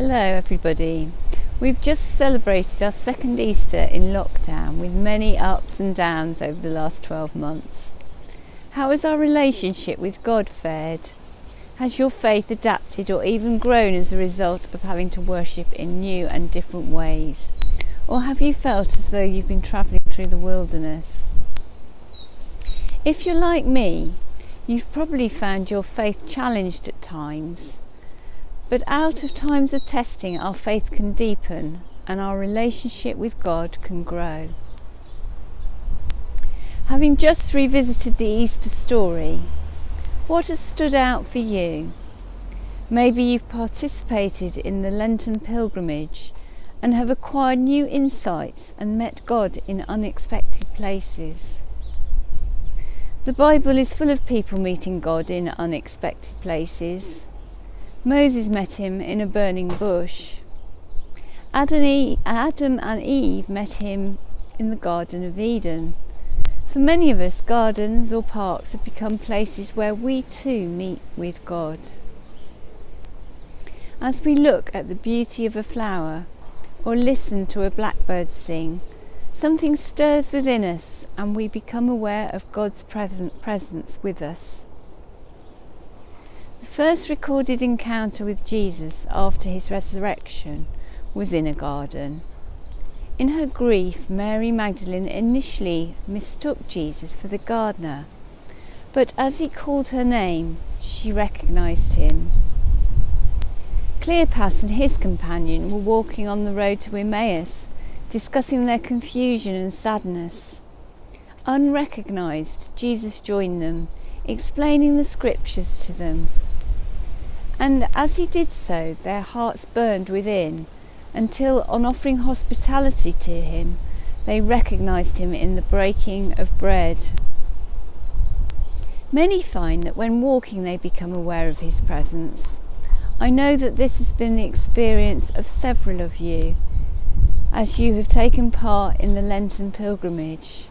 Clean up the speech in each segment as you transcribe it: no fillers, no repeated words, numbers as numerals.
Hello everybody. We've just celebrated our second Easter in lockdown with many ups and downs over the last 12 months. How has our relationship with God fared? Has your faith adapted or even grown as a result of having to worship in new and different ways? Or have you felt as though you've been travelling through the wilderness? If you're like me, you've probably found your faith challenged at times. But out of times of testing, our faith can deepen and our relationship with God can grow. Having just revisited the Easter story, what has stood out for you? Maybe you've participated in the Lenten pilgrimage and have acquired new insights and met God in unexpected places. The Bible is full of people meeting God in unexpected places. Moses met him in a burning bush. Adam and Eve met him in the Garden of Eden. For many of us, gardens or parks have become places where we too meet with God. As we look at the beauty of a flower or listen to a blackbird sing, something stirs within us and we become aware of God's presence with us. The first recorded encounter with Jesus after his resurrection was in a garden. In her grief, Mary Magdalene initially mistook Jesus for the gardener, but as he called her name, she recognised him. Cleopas and his companion were walking on the road to Emmaus, discussing their confusion and sadness. Unrecognised, Jesus joined them, explaining the scriptures to them. And as he did so, their hearts burned within, until on offering hospitality to him, they recognised him in the breaking of bread. Many find that when walking they become aware of his presence. I know that this has been the experience of several of you, as you have taken part in the Lenten pilgrimage,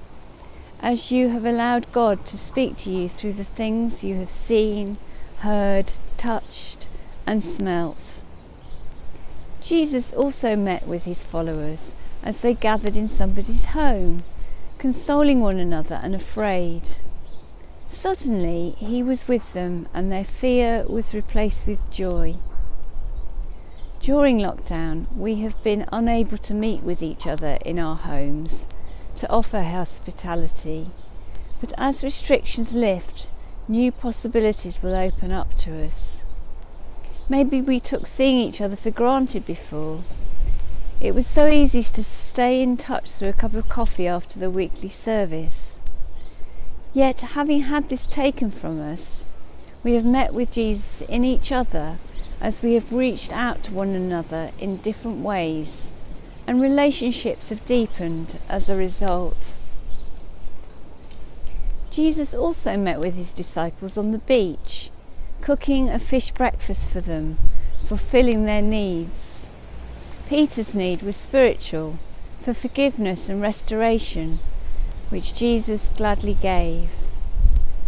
as you have allowed God to speak to you through the things you have seen, heard, touched and smelt. Jesus also met with his followers as they gathered in somebody's home, consoling one another and afraid. Suddenly he was with them and their fear was replaced with joy. During lockdown, we have been unable to meet with each other in our homes to offer hospitality, but as restrictions lift, new possibilities will open up to us. Maybe we took seeing each other for granted before. It was so easy to stay in touch through a cup of coffee after the weekly service. Yet, having had this taken from us, we have met with Jesus in each other as we have reached out to one another in different ways, and relationships have deepened as a result. Jesus also met with his disciples on the beach, cooking a fish breakfast for them, fulfilling their needs. Peter's need was spiritual, for forgiveness and restoration, which Jesus gladly gave.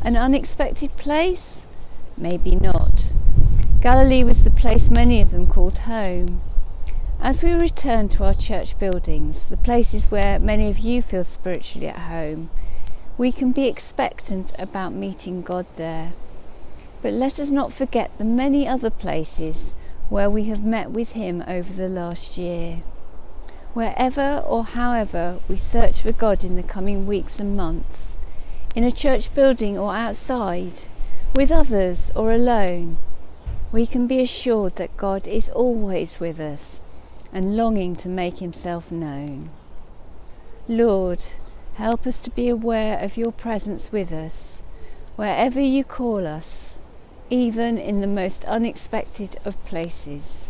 An unexpected place? Maybe not. Galilee was the place many of them called home. As we return to our church buildings, the places where many of you feel spiritually at home, we can be expectant about meeting God there. But let us not forget the many other places where we have met with him over the last year. Wherever or however we search for God in the coming weeks and months, in a church building or outside, with others or alone, we can be assured that God is always with us and longing to make himself known. Lord, help us to be aware of your presence with us, wherever you call us, even in the most unexpected of places.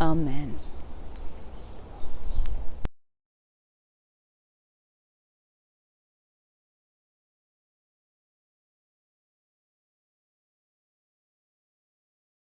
Amen.